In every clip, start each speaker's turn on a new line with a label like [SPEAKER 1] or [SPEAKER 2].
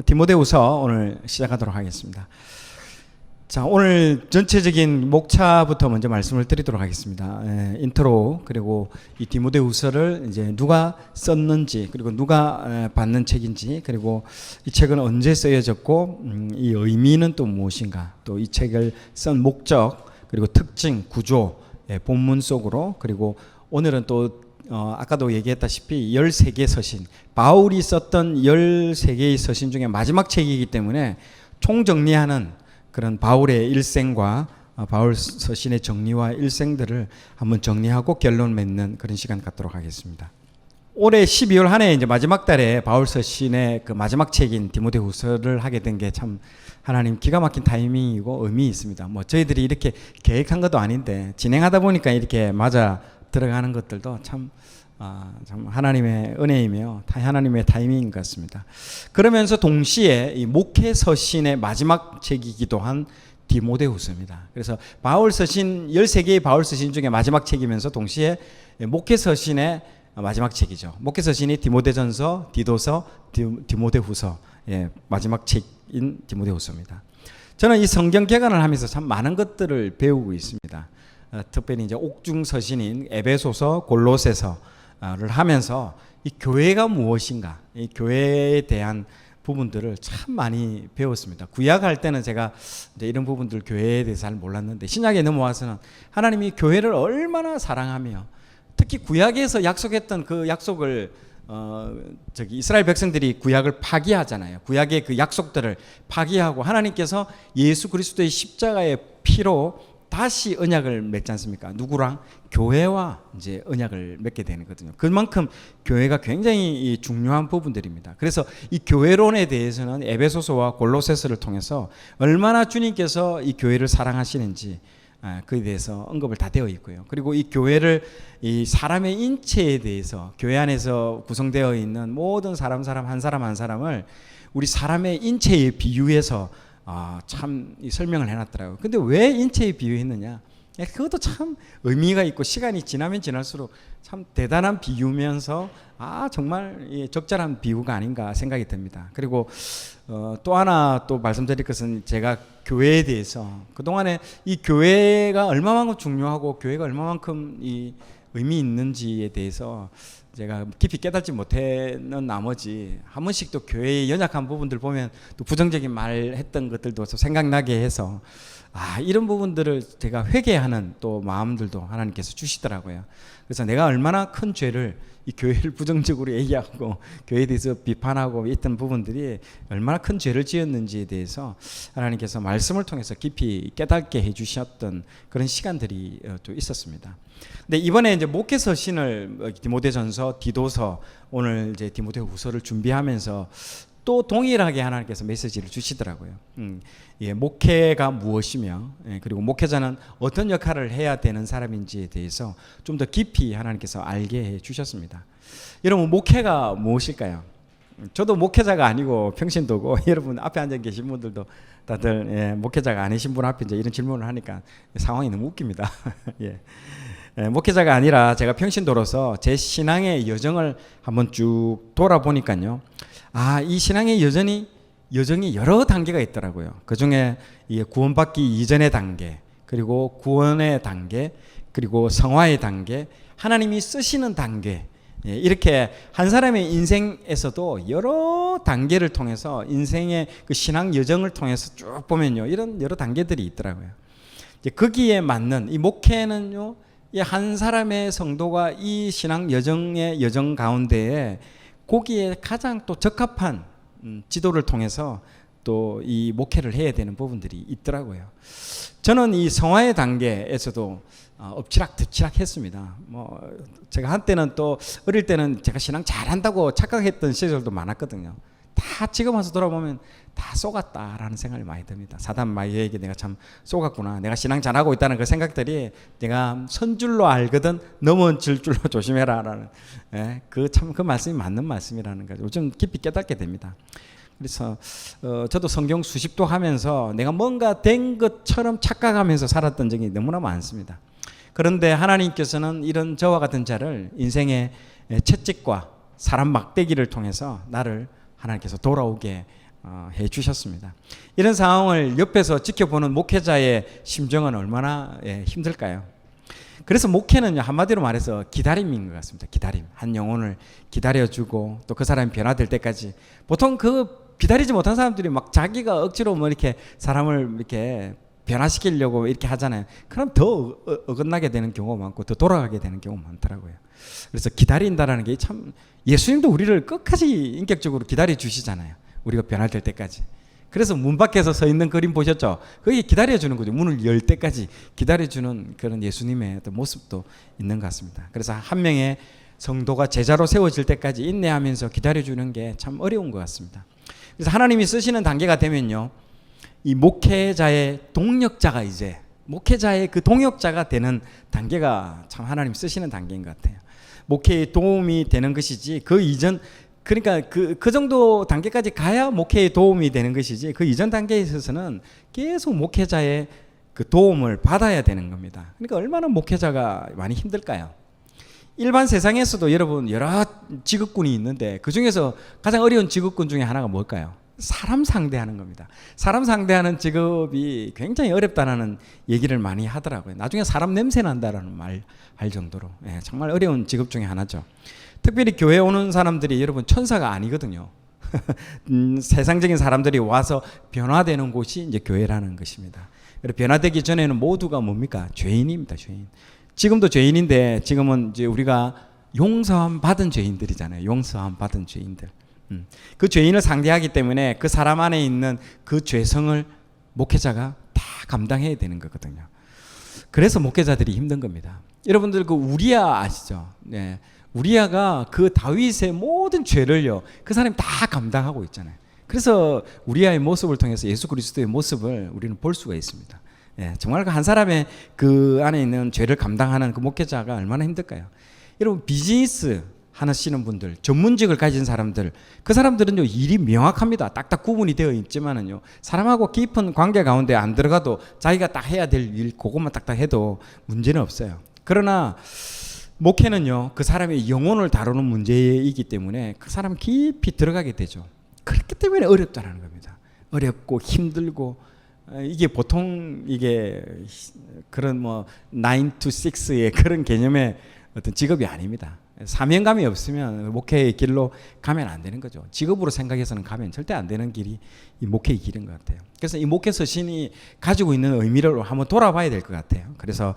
[SPEAKER 1] 디모데후서 오늘 시작하도록 하겠습니다. 자, 오늘 전체적인 목차부터 먼저 말씀을 드리도록 하겠습니다. 인트로, 그리고 이 디모데후서를 이제 누가 썼는지, 그리고 누가 받는 책인지, 그리고 이 책은 언제 쓰여졌고 이 의미는 또 무엇인가, 또 이 책을 쓴 목적, 그리고 특징, 구조, 본문 속으로, 그리고 오늘은 또 아까도 얘기했다시피 13개 서신, 바울이 썼던 13개의 서신 중에 마지막 책이기 때문에 총정리하는 그런 바울의 일생과 바울 서신의 정리와 일생들을 한번 정리하고 결론 맺는 그런 시간 갖도록 하겠습니다. 올해 12월 한 해 이제 마지막 달에 바울 서신의 그 마지막 책인 디모데후서를 하게 된 게 참 하나님 기가 막힌 타이밍이고 의미 있습니다. 뭐 저희들이 이렇게 계획한 것도 아닌데 진행하다 보니까 이렇게 맞아 들어가는 것들도 참 하나님의 은혜이며 하나님의 타이밍인 것 같습니다. 그러면서 동시에 이 목회 서신의 마지막 책이기도 한 디모데후서입니다. 그래서 바울 서신 13개의 바울 서신 중에 마지막 책이면서 동시에 목회 서신의 마지막 책이죠. 목회 서신이 디모데전서, 디도서, 디모데후서, 마지막 책인 디모데후서입니다. 저는 이 성경 개관을 하면서 참 많은 것들을 배우고 있습니다. 특별히 이제 옥중 서신인 에베소서, 골로새서를 하면서 이 교회가 무엇인가, 이 교회에 대한 부분들을 참 많이 배웠습니다. 구약할 때는 제가 이제 이런 부분들 교회에 대해서 잘 몰랐는데 신약에 넘어와서는 하나님이 교회를 얼마나 사랑하며 특히 구약에서 약속했던 그 약속을 이스라엘 백성들이 구약을 파기하잖아요. 구약의 그 약속들을 파기하고 하나님께서 예수 그리스도의 십자가의 피로 다시 언약을 맺지 않습니까? 누구랑? 교회와 이제 언약을 맺게 되는 거거든요. 그만큼 교회가 굉장히 중요한 부분들입니다. 그래서 이 교회론에 대해서는 에베소서와 골로새서를 통해서 얼마나 주님께서 이 교회를 사랑하시는지 그에 대해서 언급을 다 되어 있고요. 그리고 이 교회를 이 사람의 인체에 대해서 교회 안에서 구성되어 있는 모든 사람 한 사람을 우리 사람의 인체에 비유해서 참 설명을 해놨더라고요. 근데 왜 인체에 비유했느냐? 그것도 참 의미가 있고 시간이 지나면 지날수록 참 대단한 비유면서 정말 적절한 비유가 아닌가 생각이 듭니다. 그리고 또 하나 또 말씀드릴 것은 제가 교회에 대해서 그동안에 이 교회가 얼마만큼 중요하고 교회가 얼마만큼 이 의미 있는지에 대해서 제가 깊이 깨닫지 못하는 나머지 한 번씩 또 교회의 연약한 부분들 보면 또 부정적인 말 했던 것들도 생각나게 해서 이런 부분들을 제가 회개하는 또 마음들도 하나님께서 주시더라고요. 그래서 내가 얼마나 큰 죄를 이 교회를 부정적으로 얘기하고 교회에 대해서 비판하고 있던 부분들이 얼마나 큰 죄를 지었는지에 대해서 하나님께서 말씀을 통해서 깊이 깨닫게 해주셨던 그런 시간들이 또 있었습니다. 근데 이번에 이제 목회 서신을 디모데전서, 디도서, 오늘 이제 디모데후서를 준비하면서 또 동일하게 하나님께서 메시지를 주시더라고요. 목회가 무엇이며, 그리고 목회자는 어떤 역할을 해야 되는 사람인지에 대해서 좀 더 깊이 하나님께서 알게 해 주셨습니다. 여러분, 목회가 무엇일까요? 저도 목회자가 아니고 평신도고 여러분 앞에 앉아 계신 분들도 다들 목회자가 아니신 분 앞에 이제 이런 질문을 하니까 상황이 너무 웃깁니다. 목회자가 아니라 제가 평신도로서 제 신앙의 여정을 한번 쭉 돌아보니까요. 이 신앙의 여정이 여러 단계가 있더라고요. 그 중에 구원받기 이전의 단계, 그리고 구원의 단계, 그리고 성화의 단계, 하나님이 쓰시는 단계, 이렇게 한 사람의 인생에서도 여러 단계를 통해서 인생의 그 신앙 여정을 통해서 쭉 보면요, 이런 여러 단계들이 있더라고요. 이제 거기에 맞는 이 목회는요, 한 사람의 성도가 이 신앙 여정의 여정 가운데에 거기에 가장 또 적합한 지도를 통해서 또 이 목회를 해야 되는 부분들이 있더라고요. 저는 이 성화의 단계에서도 엎치락뒤치락 했습니다. 제가 한때는 또 어릴 때는 제가 신앙 잘한다고 착각했던 시절도 많았거든요. 다 지금 와서 돌아보면 다 속았다라는 생각이 많이 듭니다. 사단 마귀에게 내가 참 속았구나. 내가 신앙 잘하고 있다는 그 생각들이 내가 선줄로 알거든 넘어질 줄로 조심해라라는 그 말씀이 맞는 말씀이라는 거죠. 좀 깊이 깨닫게 됩니다. 그래서 저도 성경 수십도 하면서 내가 뭔가 된 것처럼 착각하면서 살았던 적이 너무나 많습니다. 그런데 하나님께서는 이런 저와 같은 자를 인생의 채찍과 사람 막대기를 통해서 나를 하나님께서 돌아오게 해 주셨습니다. 이런 상황을 옆에서 지켜보는 목회자의 심정은 얼마나 힘들까요? 그래서 목회는 한마디로 말해서 기다림인 것 같습니다. 기다림. 한 영혼을 기다려주고 또 그 사람이 변화될 때까지. 보통 그 기다리지 못한 사람들이 막 자기가 억지로 뭐 이렇게 사람을 이렇게 변화시키려고 이렇게 하잖아요. 그럼 더 어긋나게 되는 경우가 많고 더 돌아가게 되는 경우가 많더라고요. 그래서 기다린다라는 게 참, 예수님도 우리를 끝까지 인격적으로 기다려 주시잖아요. 우리가 변화될 때까지. 그래서 문 밖에서 서 있는 그림 보셨죠? 그게 기다려주는 거죠. 문을 열 때까지 기다려주는 그런 예수님의 어떤 모습도 있는 것 같습니다. 그래서 한 명의 성도가 제자로 세워질 때까지 인내하면서 기다려주는 게 참 어려운 것 같습니다. 그래서 하나님이 쓰시는 단계가 되면요, 이 목회자의 동력자가 이제 목회자의 그 동역자가 되는 단계가 참 하나님 쓰시는 단계인 것 같아요. 목회에 도움이 되는 것이지 그 이전, 그러니까 그 정도 단계까지 가야 목회에 도움이 되는 것이지 그 이전 단계에 있어서는 계속 목회자의 그 도움을 받아야 되는 겁니다. 그러니까 얼마나 목회자가 많이 힘들까요? 일반 세상에서도 여러분 여러 직업군이 있는데 그 중에서 가장 어려운 직업군 중에 하나가 뭘까요? 사람 상대하는 겁니다. 사람 상대하는 직업이 굉장히 어렵다는 얘기를 많이 하더라고요. 나중에 사람 냄새 난다라는 말 할 정도로 정말 어려운 직업 중에 하나죠. 특별히 교회 오는 사람들이 여러분 천사가 아니거든요. 세상적인 사람들이 와서 변화되는 곳이 이제 교회라는 것입니다. 변화되기 전에는 모두가 뭡니까? 죄인입니다. 죄인. 지금도 죄인인데 지금은 이제 우리가 용서함 받은 죄인들이잖아요. 용서함 받은 죄인들. 그 죄인을 상대하기 때문에 그 사람 안에 있는 그 죄성을 목회자가 다 감당해야 되는 거거든요. 그래서 목회자들이 힘든 겁니다. 여러분들 그 우리아 아시죠? 네. 우리아가 그 다윗의 모든 죄를요, 그 사람이 다 감당하고 있잖아요. 그래서 우리아의 모습을 통해서 예수 그리스도의 모습을 우리는 볼 수가 있습니다. 정말 그 한 사람의 그 안에 있는 죄를 감당하는 그 목회자가 얼마나 힘들까요? 여러분 비즈니스 하시는 분들, 전문직을 가진 사람들, 그 사람들은요 일이 명확합니다. 딱딱 구분이 되어 있지만은요 사람하고 깊은 관계 가운데 안 들어가도 자기가 딱 해야 될 일 그것만 딱딱 해도 문제는 없어요. 그러나 목회는요 그 사람의 영혼을 다루는 문제이기 때문에 그 사람 깊이 들어가게 되죠. 그렇기 때문에 어렵다는 겁니다. 어렵고 힘들고 이게 보통 이게 그런 뭐 9 to 6의 그런 개념의 어떤 직업이 아닙니다. 사명감이 없으면 목회의 길로 가면 안 되는 거죠. 직업으로 생각해서는 가면 절대 안 되는 길이 이 목회의 길인 것 같아요. 그래서 이 목회 서신이 가지고 있는 의미를 한번 돌아봐야 될 것 같아요. 그래서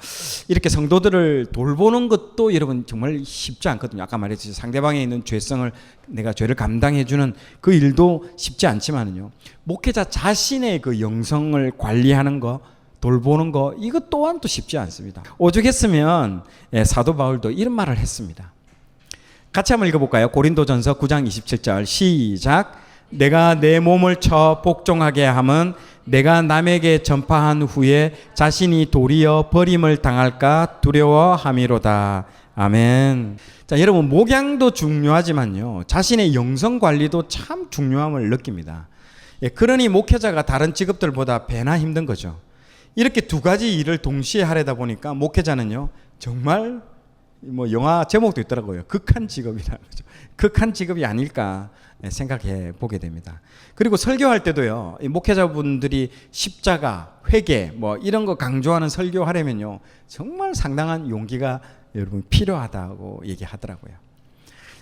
[SPEAKER 1] 이렇게 성도들을 돌보는 것도 여러분 정말 쉽지 않거든요. 아까 말했듯이 상대방에 있는 죄성을 내가 죄를 감당해주는 그 일도 쉽지 않지만은요. 목회자 자신의 그 영성을 관리하는 거, 돌보는 거 이것 또한 또 쉽지 않습니다. 오죽했으면 사도 바울도 이런 말을 했습니다. 같이 한번 읽어볼까요? 고린도전서 9장 27절 시작. 내가 내 몸을 쳐 복종하게 함은 내가 남에게 전파한 후에 자신이 도리어 버림을 당할까 두려워함이로다. 아멘. 자, 여러분 목양도 중요하지만요 자신의 영성 관리도 참 중요함을 느낍니다. 그러니 목회자가 다른 직업들보다 배나 힘든 거죠. 이렇게 두 가지 일을 동시에 하려다 보니까 목회자는요 정말 뭐 영화 제목도 있더라고요. 극한 직업이라는 거죠. 극한 직업이 아닐까 생각해 보게 됩니다. 그리고 설교할 때도요. 이 목회자분들이 십자가, 회개 뭐 이런 거 강조하는 설교하려면요. 정말 상당한 용기가 여러분 필요하다고 얘기하더라고요.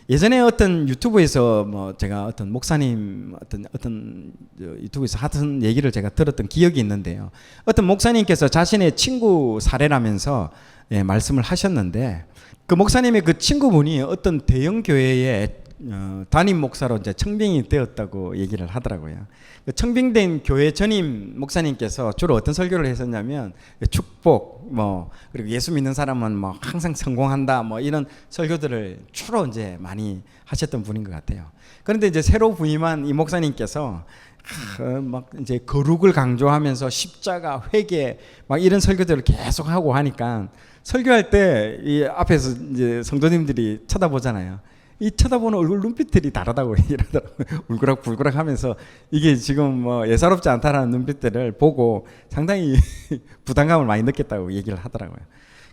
[SPEAKER 1] 예전에 어떤 유튜브에서 뭐 제가 어떤 목사님 어떤 유튜브에서 하던 얘기를 제가 들었던 기억이 있는데요. 어떤 목사님께서 자신의 친구 사례라면서 말씀을 하셨는데 그 목사님의 그 친구분이 어떤 대형 교회에 담임 목사로 이제 청빙이 되었다고 얘기를 하더라고요. 그 청빙된 교회 전임 목사님께서 주로 어떤 설교를 했었냐면 축복 뭐 그리고 예수 믿는 사람은 뭐 항상 성공한다 뭐 이런 설교들을 주로 이제 많이 하셨던 분인 것 같아요. 그런데 이제 새로 부임한 이 목사님께서 막 이제 거룩을 강조하면서 십자가, 회개 막 이런 설교들을 계속 하고 하니까 설교할 때 이 앞에서 이제 성도님들이 쳐다보잖아요. 이 쳐다보는 얼굴 눈빛들이 다르다고 얘기를 하더라고요. 울그락불그락 하면서 이게 지금 뭐 예사롭지 않다라는 눈빛들을 보고 상당히 부담감을 많이 느꼈다고 얘기를 하더라고요.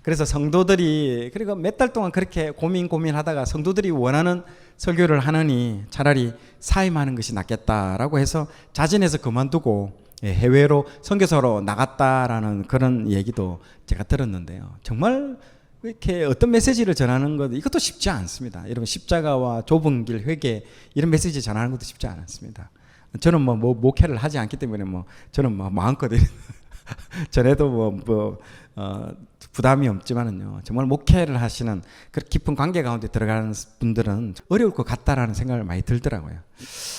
[SPEAKER 1] 그래서 성도들이 그리고 몇 달 동안 그렇게 고민하다가 성도들이 원하는 설교를 하느니 차라리 사임하는 것이 낫겠다라고 해서 자진해서 그만두고 해외로 선교사로 나갔다라는 그런 얘기도 제가 들었는데요. 정말 이렇게 어떤 메시지를 전하는 것 이것도 쉽지 않습니다. 여러분 십자가와 좁은 길 회개 이런 메시지 전하는 것도 쉽지 않습니다. 저는 뭐 목회를 하지 않기 때문에 저는 마음껏 전에도 부담이 없지만은요. 정말 목회를 하시는 그 깊은 관계 가운데 들어가는 분들은 어려울 것 같다라는 생각을 많이 들더라고요.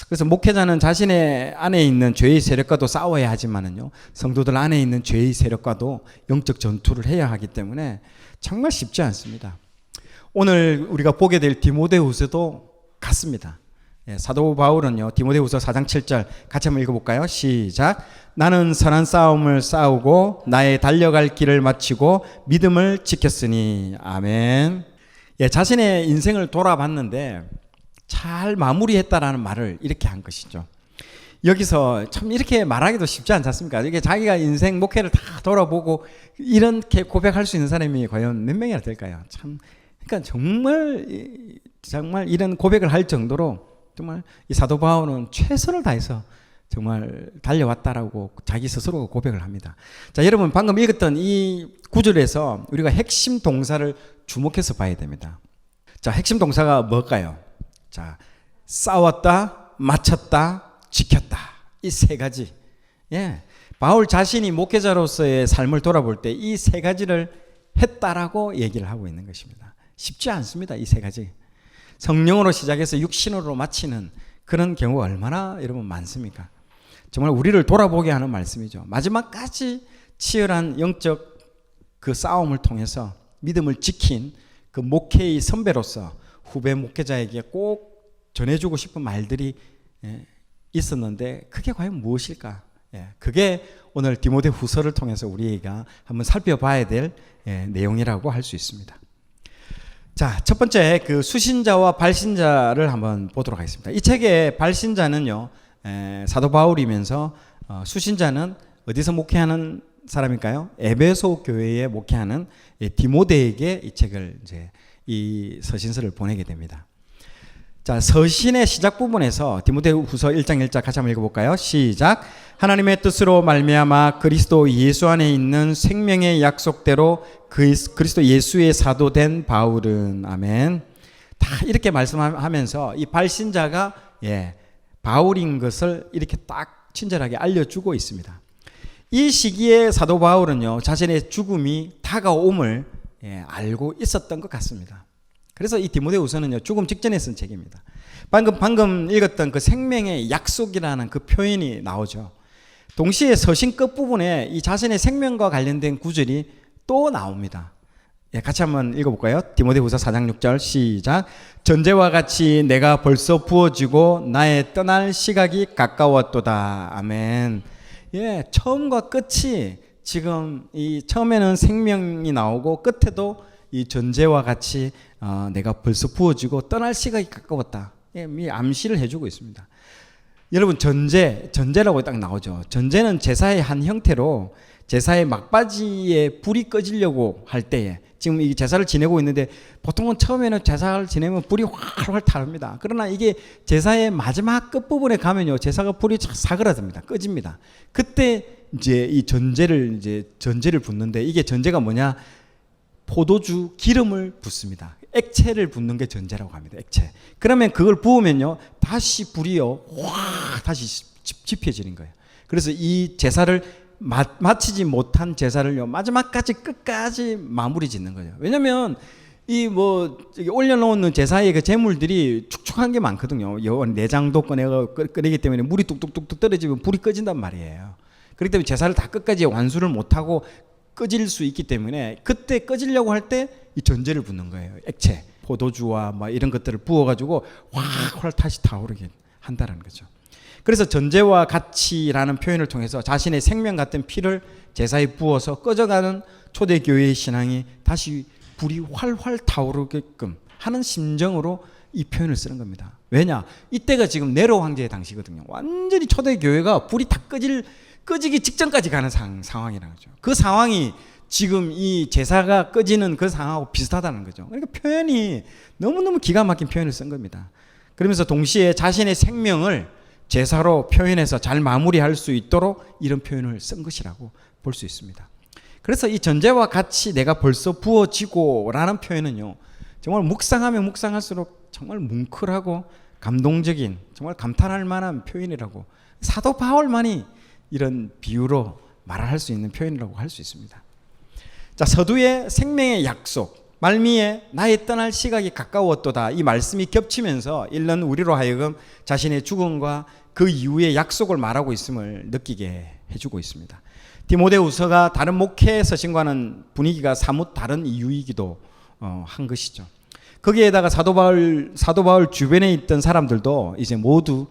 [SPEAKER 1] 그래서 목회자는 자신의 안에 있는 죄의 세력과도 싸워야 하지만은요. 성도들 안에 있는 죄의 세력과도 영적 전투를 해야 하기 때문에 정말 쉽지 않습니다. 오늘 우리가 보게 될 디모데후서도 같습니다. 사도 바울은요. 디모데후서 4장 7절 같이 한번 읽어볼까요? 시작. 나는 선한 싸움을 싸우고 나의 달려갈 길을 마치고 믿음을 지켰으니. 아멘. 자신의 인생을 돌아봤는데 잘 마무리했다라는 말을 이렇게 한 것이죠. 여기서 참 이렇게 말하기도 쉽지 않지 않습니까? 이게 자기가 인생 목회를 다 돌아보고 이렇게 고백할 수 있는 사람이 과연 몇 명이나 될까요? 참, 그러니까 정말 이런 고백을 할 정도로 정말 이 사도 바울은 최선을 다해서 정말 달려왔다라고 자기 스스로 고백을 합니다. 자, 여러분 방금 읽었던 이 구절에서 우리가 핵심 동사를 주목해서 봐야 됩니다. 자, 핵심 동사가 뭘까요? 자, 싸웠다, 마쳤다, 지켰다. 이 세 가지. 바울 자신이 목회자로서의 삶을 돌아볼 때 이 세 가지를 했다라고 얘기를 하고 있는 것입니다. 쉽지 않습니다. 이 세 가지. 성령으로 시작해서 육신으로 마치는 그런 경우가 얼마나 여러분 많습니까? 정말 우리를 돌아보게 하는 말씀이죠. 마지막까지 치열한 영적 그 싸움을 통해서 믿음을 지킨 그 목회의 선배로서 후배 목회자에게 꼭 전해주고 싶은 말들이 있었는데 그게 과연 무엇일까? 그게 오늘 디모데후서를 통해서 우리가 한번 살펴봐야 될 내용이라고 할 수 있습니다. 자, 첫 번째 그 수신자와 발신자를 한번 보도록 하겠습니다. 이 책의 발신자는요, 사도 바울이면서 수신자는 어디서 목회하는 사람일까요? 에베소 교회에 목회하는 디모데에게 이 책을 이 서신서를 보내게 됩니다. 자, 서신의 시작 부분에서 디모데후서 1장 1절 같이 한번 읽어볼까요? 시작. 하나님의 뜻으로 말미암아 그리스도 예수 안에 있는 생명의 약속대로 그리스도 예수의 사도된 바울은. 아멘. 다 이렇게 말씀하면서 이 발신자가 바울인 것을 이렇게 딱 친절하게 알려주고 있습니다. 이 시기에 사도 바울은요, 자신의 죽음이 다가옴을 알고 있었던 것 같습니다. 그래서 이 디모데후서는요, 죽음 직전에 쓴 책입니다. 방금 읽었던 그 생명의 약속이라는 그 표현이 나오죠. 동시에 서신 끝부분에 이 자신의 생명과 관련된 구절이 또 나옵니다. 같이 한번 읽어볼까요? 디모데후서 4장 6절 시작. 전제와 같이 내가 벌써 부어지고 나의 떠날 시각이 가까웠도다. 아멘. 처음과 끝이 지금 이 처음에는 생명이 나오고 끝에도 이 전제와 같이 내가 벌써 부어지고 떠날 시각이 가까웠다. 이 암시를 해주고 있습니다. 여러분 전제라고 딱 나오죠. 전제는 제사의 한 형태로 제사의 막바지에 불이 꺼지려고 할 때에 지금 이 제사를 지내고 있는데 보통은 처음에는 제사를 지내면 불이 활활 타릅니다. 그러나 이게 제사의 마지막 끝부분에 가면요, 제사가 불이 사그라듭니다. 꺼집니다. 그때 이제 이 전제를 붓는데 이게 전제가 뭐냐? 포도주 기름을 붓습니다. 액체를 붓는 게 전제라고 합니다. 액체. 그러면 그걸 부으면요, 다시 불이요, 다시 지펴지는 거예요. 그래서 이 제사를 마치지 못한 제사를요, 마지막까지 끝까지 마무리 짓는 거예요. 왜냐면 올려놓는 제사의 그 제물들이 축축한 게 많거든요. 내장도 꺼내기 때문에 물이 뚝뚝뚝뚝 떨어지면 불이 꺼진단 말이에요. 그렇기 때문에 제사를 다 끝까지 완수를 못하고 꺼질 수 있기 때문에 그때 꺼지려고 할 때 이 전제를 붓는 거예요. 액체, 포도주와 이런 것들을 부어가지고 확 다시 타오르게 한다는 거죠. 그래서 전제와 같이라는 표현을 통해서 자신의 생명 같은 피를 제사에 부어서 꺼져가는 초대교회의 신앙이 다시 불이 활활 타오르게끔 하는 심정으로 이 표현을 쓰는 겁니다. 왜냐? 이때가 지금 네로 황제의 당시거든요. 완전히 초대교회가 불이 다 꺼지기 직전까지 가는 상황이라는 거죠. 그 상황이 지금 이 제사가 꺼지는 그 상황하고 비슷하다는 거죠. 그러니까 표현이 너무너무 기가 막힌 표현을 쓴 겁니다. 그러면서 동시에 자신의 생명을 제사로 표현해서 잘 마무리할 수 있도록 이런 표현을 쓴 것이라고 볼 수 있습니다. 그래서 이 전제와 같이 내가 벌써 부어지고 라는 표현은요, 정말 묵상하면 묵상할수록 정말 뭉클하고 감동적인, 정말 감탄할 만한 표현이라고 사도 바울만이 이런 비유로 말할 수 있는 표현이라고 할 수 있습니다. 자, 서두에 생명의 약속, 말미에 나의 떠날 시각이 가까웠도다, 이 말씀이 겹치면서 읽는 우리로 하여금 자신의 죽음과 그 이후의 약속을 말하고 있음을 느끼게 해주고 있습니다. 디모데후서가 다른 목회 서신과는 분위기가 사뭇 다른 이유이기도 한 것이죠. 거기에다가 사도 바울 주변에 있던 사람들도 이제 모두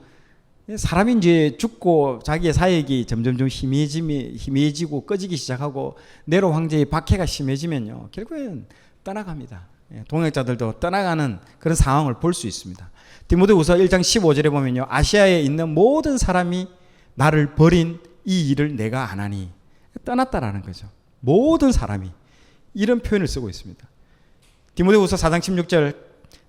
[SPEAKER 1] 사람이 이제 죽고 자기의 사역이 점점점 희미해지고 꺼지기 시작하고 네로 황제의 박해가 심해지면요, 결국엔 떠나갑니다. 동역자들도 떠나가는 그런 상황을 볼 수 있습니다. 디모데후서 1장 15절에 보면요, 아시아에 있는 모든 사람이 나를 버린 이 일을 내가 안 하니, 떠났다라는 거죠. 모든 사람이 이런 표현을 쓰고 있습니다. 디모데후서 4장 16절,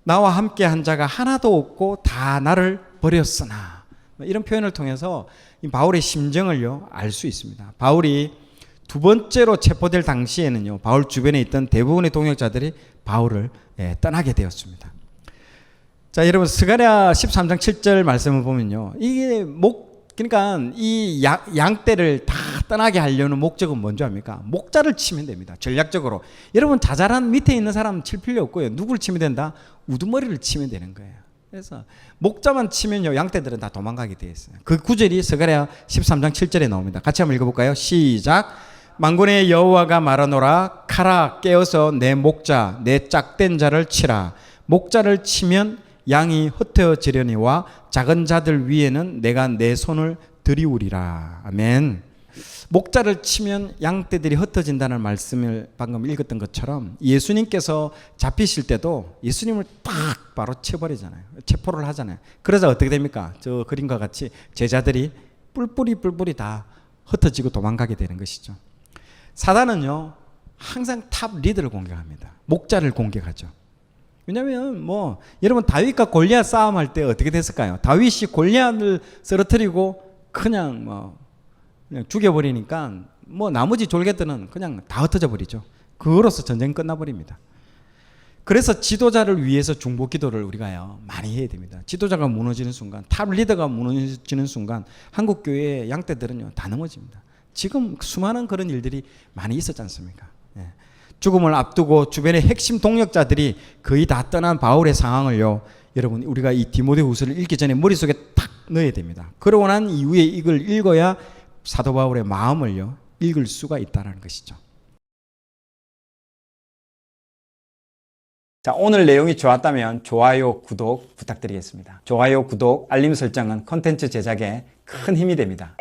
[SPEAKER 1] 나와 함께 한 자가 하나도 없고 다 나를 버렸으나, 이런 표현을 통해서 바울의 심정을요 알 수 있습니다. 바울이 두 번째로 체포될 당시에는요, 바울 주변에 있던 대부분의 동역자들이 바울을 떠나게 되었습니다. 자, 여러분 스가랴 13장 7절 말씀을 보면요, 이게 그러니까 이 양떼를 다 떠나게 하려는 목적은 뭔지 압니까? 목자를 치면 됩니다. 전략적으로. 여러분 자잘한 밑에 있는 사람 칠 필요 없고요. 누구를 치면 된다? 우두머리를 치면 되는 거예요. 그래서 목자만 치면요, 양떼들은 다 도망가게 되어 있어요. 그 구절이 스가랴 13장 7절에 나옵니다. 같이 한번 읽어볼까요? 시작. 만군의 여호와가 말하노라, 가라, 깨어서 내 목자, 내 짝된 자를 치라. 목자를 치면 양이 흩어지려니와 작은 자들 위에는 내가 내 손을 들이우리라. 아멘. 목자를 치면 양떼들이 흩어진다는 말씀을 방금 읽었던 것처럼 예수님께서 잡히실 때도 예수님을 딱 바로 쳐버리잖아요. 체포를 하잖아요. 그러자 어떻게 됩니까? 저 그림과 같이 제자들이 뿔뿔이 다 흩어지고 도망가게 되는 것이죠. 사단은요, 항상 탑 리더를 공격합니다. 목자를 공격하죠. 왜냐하면 여러분 다윗과 골리앗 싸움할 때 어떻게 됐을까요? 다윗이 골리앗을 쓰러뜨리고 그냥 죽여버리니까 나머지 졸개들은 그냥 다 흩어져 버리죠. 그거로서 전쟁 끝나버립니다. 그래서 지도자를 위해서 중보 기도를 우리가 많이 해야 됩니다. 지도자가 무너지는 순간, 탑 리더가 무너지는 순간 한국 교회의 양떼들은요 다 넘어집니다. 지금 수많은 그런 일들이 많이 있었지 않습니까? 죽음을 앞두고 주변의 핵심 동역자들이 거의 다 떠난 바울의 상황을요, 여러분 우리가 이 디모데후서를 읽기 전에 머릿속에 탁 넣어야 됩니다. 그러고 난 이후에 이걸 읽어야 사도 바울의 마음을요 읽을 수가 있다는 것이죠. 자, 오늘 내용이 좋았다면 좋아요, 구독 부탁드리겠습니다. 좋아요, 구독, 알림 설정은 콘텐츠 제작에 큰 힘이 됩니다.